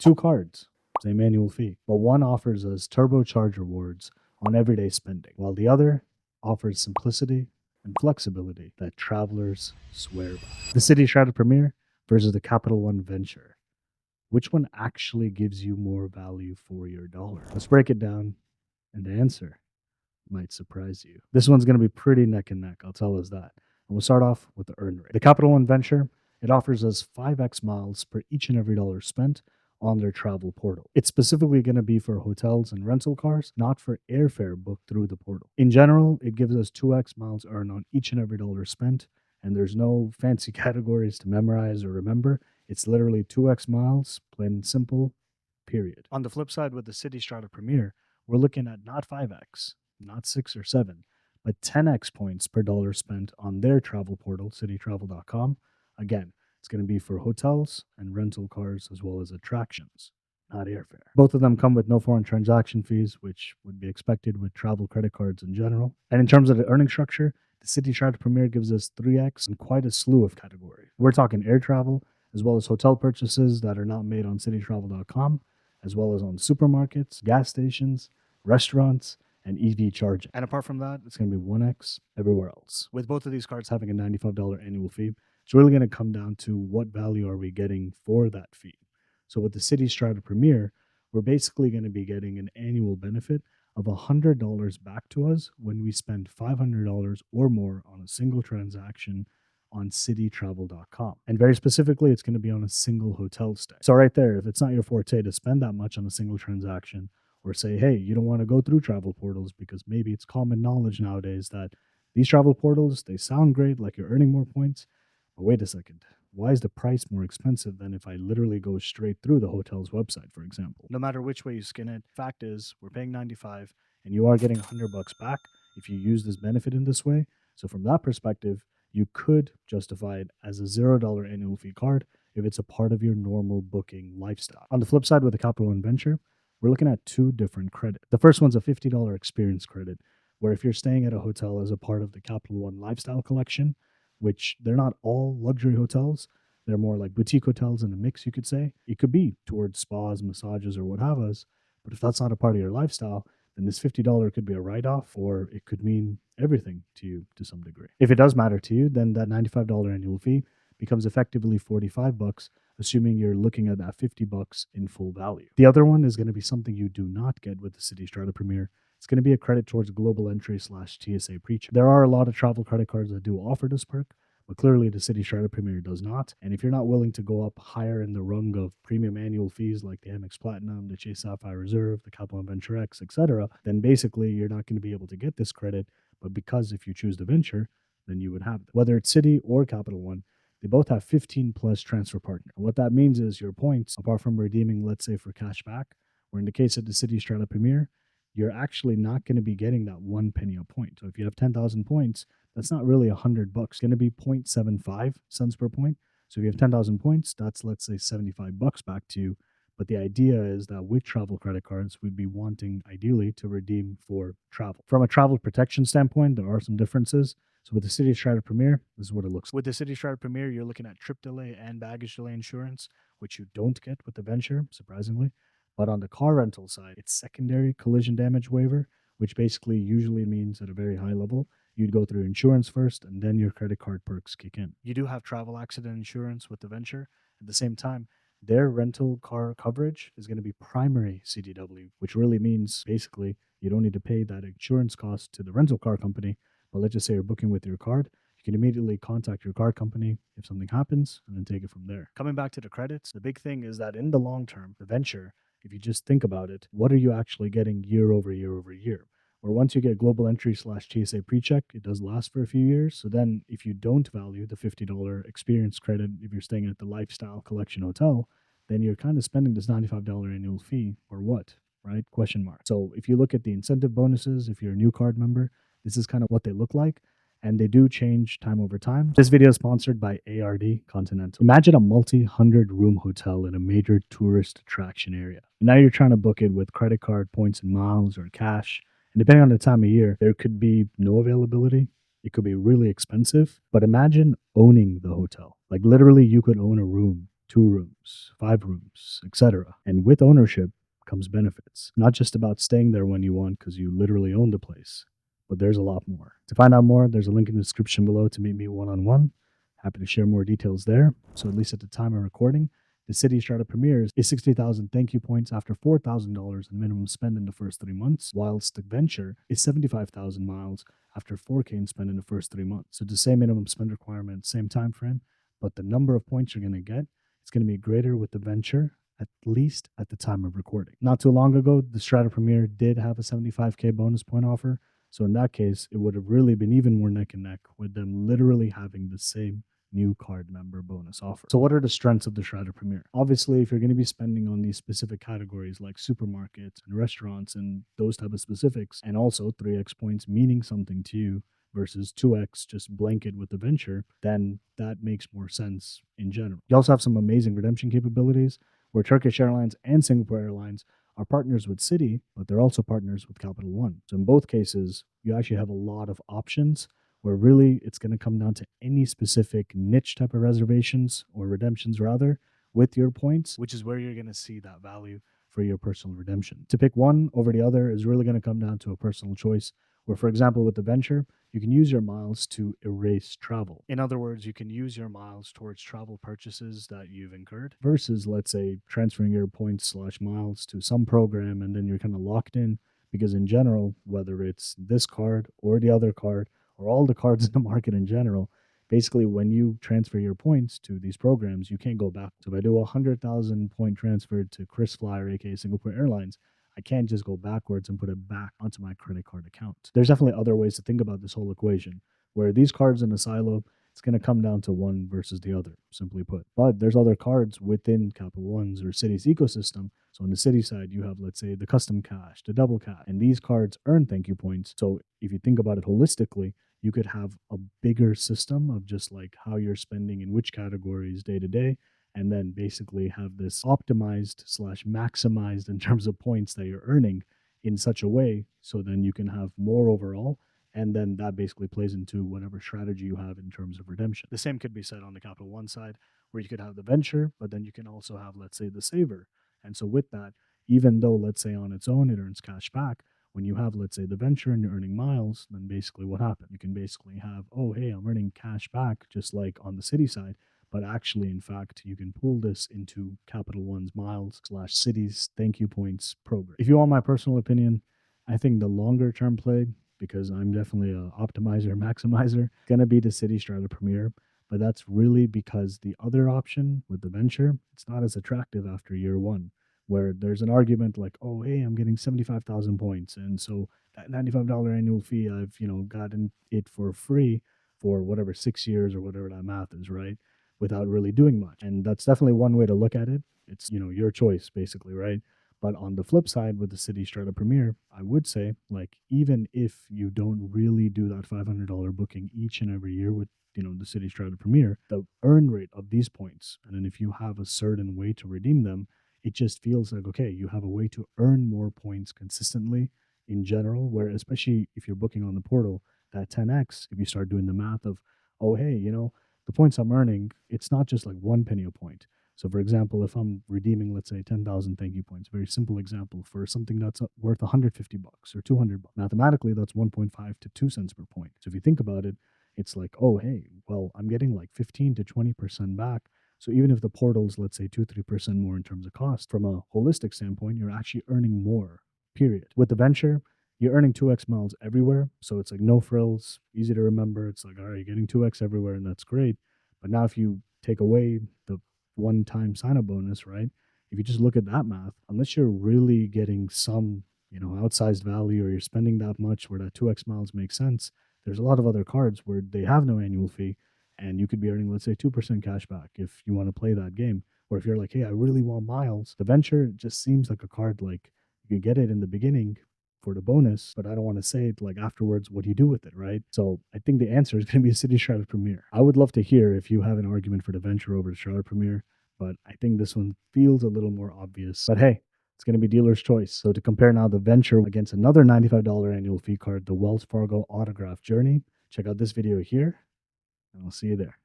Two cards, same annual fee, but one offers us turbocharged rewards on everyday spending, while the other offers simplicity and flexibility that travelers swear by. The Citi Strata Premier versus the Capital One Venture. Which one actually gives you more value for your dollar? Let's break it down, and the answer might surprise you. This one's going to be pretty neck and neck, I'll tell us that. And we'll start off with the earn rate. The Capital One Venture, it offers us 5x miles per each and every dollar spent on their travel portal. It's specifically going to be for hotels and rental cars, not for airfare booked through the portal. In general, it gives us 2x miles earned on each and every dollar spent, and there's no fancy categories to memorize or remember. It's literally 2x miles, plain and simple, period. On the flip side, with the Citi Strata Premier, we're looking at not 5x, not 6 or 7, but 10x points per dollar spent on their travel portal, citytravel.com. Again, it's going to be for hotels and rental cars as well as attractions, not airfare. Both of them come with no foreign transaction fees, which would be expected with travel credit cards in general. And in terms of the earning structure, the Citi Strata Premier gives us 3x and quite a slew of categories. We're talking air travel, as well as hotel purchases that are not made on citytravel.com, as well as on supermarkets, gas stations, restaurants, and EV charging. And apart from that, it's going to be 1x everywhere else. With both of these cards having a $95 annual fee, it's really going to come down to what value are we getting for that fee. So with the Citi Strata Premier, we're basically going to be getting an annual benefit of $100 back to us when we spend $500 or more on a single transaction on citytravel.com. And very specifically, it's going to be on a single hotel stay. So right there, if it's not your forte to spend that much on a single transaction, or say, hey, you don't want to go through travel portals because maybe it's common knowledge nowadays that these travel portals, they sound great, like you're earning more points. But wait a second, why is the price more expensive than if I literally go straight through the hotel's website, for example? No matter which way you skin it, fact is, we're paying $95 and you are getting $100 back if you use this benefit in this way. So from that perspective, you could justify it as a $0 annual fee card if it's a part of your normal booking lifestyle. On the flip side, with the Capital One Venture, we're looking at two different credits. The first one's a $50 experience credit, where if you're staying at a hotel as a part of the Capital One Lifestyle Collection, which they're not all luxury hotels, they're more like boutique hotels in a mix, you could say. It could be towards spas, massages, or what have us. But if that's not a part of your lifestyle, then this $50 could be a write-off, or it could mean everything to you to some degree. If it does matter to you, then that $95 annual fee becomes effectively $45, assuming you're looking at that $50 in full value. The other one is going to be something you do not get with the Citi Strata Premier. It's going to be a credit towards global entry / TSA PreCheck. There are a lot of travel credit cards that do offer this perk, but clearly the Citi Strata Premier does not. And if you're not willing to go up higher in the rung of premium annual fees like the Amex Platinum, the Chase Sapphire Reserve, the Capital One Venture X, etc., then basically you're not going to be able to get this credit. But because if you choose the venture, then you would have it. Whether it's Citi or Capital One, they both have 15 plus transfer partner. And what that means is your points, apart from redeeming, let's say for cashback, or in the case of the Citi Strata Premier, you're actually not going to be getting that 1 penny a point. So if you have 10,000 points, that's not really $100. It's going to be 0.75 cents per point. So if you have 10,000 points, that's, let's say, $75 back to you. But the idea is that with travel credit cards, we'd be wanting ideally to redeem for travel. From a travel protection standpoint, there are some differences. So with the Citi Strata Premier, this is what it looks like. With the Citi Strata Premier, you're looking at trip delay and baggage delay insurance, which you don't get with the Venture, surprisingly. But on the car rental side, it's secondary collision damage waiver, which basically usually means at a very high level, you'd go through insurance first and then your credit card perks kick in. You do have travel accident insurance with the Venture. At the same time, their rental car coverage is going to be primary CDW, which really means basically you don't need to pay that insurance cost to the rental car company. But let's just say you're booking with your card, you can immediately contact your card company if something happens and then take it from there. Coming back to the credits, the big thing is that in the long term, the Venture, if you just think about it, what are you actually getting year over year over year? Or once you get global entry / TSA PreCheck, it does last for a few years. So then if you don't value the $50 experience credit, if you're staying at the Lifestyle Collection Hotel, then you're kind of spending this $95 annual fee or what, right? Question mark. So if you look at the incentive bonuses, if you're a new card member, this is kind of what they look like. And they do change time over time. This video is sponsored by ARD Continental. Imagine a multi-hundred room hotel in a major tourist attraction area. And now you're trying to book it with credit card points and miles or cash. And depending on the time of year, there could be no availability. It could be really expensive. But imagine owning the hotel. Like literally you could own a room 2 rooms, 5 rooms, etc. And with ownership comes benefits. Not just about staying there when you want because you literally own the place, but there's a lot more. To find out more, there's a link in the description below to meet me one-on-one. Happy to share more details there. So at least at the time of recording, the Citi Strata Premiers is 60,000 thank you points after $4,000 in minimum spend in the first 3 months, whilst the Venture is 75,000 miles after 4K in spend in the first 3 months. So the same minimum spend requirement, same time frame, but the number of points you're going to get, it's going to be greater with the Venture, at least at the time of recording. Not too long ago, the Strata Premier did have a 75K bonus point offer. So in that case, it would have really been even more neck and neck with them literally having the same new card member bonus offer. So what are the strengths of the Strata Premier? Obviously, if you're going to be spending on these specific categories like supermarkets and restaurants and those type of specifics, and also 3x points meaning something to you versus 2x just blanket with the Venture, then that makes more sense in general. You also have some amazing redemption capabilities where Turkish Airlines and Singapore Airlines are partners with Citi, but they're also partners with Capital One. So in both cases, you actually have a lot of options where really it's going to come down to any specific niche type of reservations or redemptions rather with your points, which is where you're going to see that value for your personal redemption. To pick one over the other is really going to come down to a personal choice where, for example, with the Venture, you can use your miles to erase travel. In other words, you can use your miles towards travel purchases that you've incurred versus, let's say, transferring your points/miles to some program and then you're kind of locked in because in general, whether it's this card or the other card or all the cards in the market in general, basically when you transfer your points to these programs, you can't go back. So if I do a 100,000 point transfer to Chris Flyer, aka Singapore Airlines, I can't just go backwards and put it back onto my credit card account. There's definitely other ways to think about this whole equation, where these cards in a silo, it's going to come down to one versus the other, simply put. But there's other cards within Capital One's or Citi's ecosystem. So on the Citi side, you have, let's say, the custom cash, the double cash, and these cards earn thank you points. So if you think about it holistically, you could have a bigger system of just like how you're spending in which categories day to day, and then basically have this optimized/maximized in terms of points that you're earning in such a way so then you can have more overall, and then that basically plays into whatever strategy you have in terms of redemption. The same could be said on the Capital One side, where you could have the Venture, but then you can also have, let's say, the Savor. And so with that, even though, let's say, on its own it earns cash back, when you have, let's say, the Venture and you're earning miles, then basically what happened? You can basically have, oh, hey, I'm earning cash back just like on the Citi side, but actually, in fact, you can pull this into Capital One's miles/Citi's thank you points program. If you want my personal opinion, I think the longer term play, because I'm definitely an optimizer, maximizer, gonna be the Citi Strata Premier. But that's really because the other option with the Venture, it's not as attractive after year one, where there's an argument like, oh, hey, I'm getting 75,000 points. And so that $95 annual fee, I've, gotten it for free for whatever 6 years or whatever that math is, right? Without really doing much. And that's definitely one way to look at it. It's, your choice basically, right? But on the flip side with the Citi Strata Premier, I would say, like, even if you don't really do that $500 booking each and every year with, the Citi Strata Premier, the earn rate of these points, and then if you have a certain way to redeem them, it just feels like, okay, you have a way to earn more points consistently in general, where especially if you're booking on the portal, that 10x, if you start doing the math of, oh, hey, the points I'm earning, it's not just like one penny a point. So for example, if I'm redeeming, let's say 10,000 thank you points, very simple example for something that's worth 150 bucks or 200 bucks, mathematically that's 1.5 to 2 cents per point. So if you think about it, it's like, oh, hey, well, I'm getting like 15 to 20% back. So even if the portal's, let's say 2-3% more in terms of cost, from a holistic standpoint, you're actually earning more, period. With the Venture, you're earning 2x miles everywhere. So it's like no frills, easy to remember. It's like, all right, you're getting 2x everywhere, and that's great. But now if you take away the one-time sign-up bonus, right? If you just look at that math, unless you're really getting some, outsized value or you're spending that much where that 2x miles makes sense, there's a lot of other cards where they have no annual fee and you could be earning, let's say, 2% cash back if you want to play that game. Or if you're like, hey, I really want miles, the Venture just seems like a card like you can get it in the beginning for the bonus, but I don't want to say it like afterwards, what do you do with it, right? So I think the answer is going to be a Citi Strata Premier. I would love to hear if you have an argument for the Venture over the Strata Premier, but I think this one feels a little more obvious. But hey, it's going to be dealer's choice. So to compare now the Venture against another $95 annual fee card, the Wells Fargo Autograph Journey, check out this video here, and I'll see you there.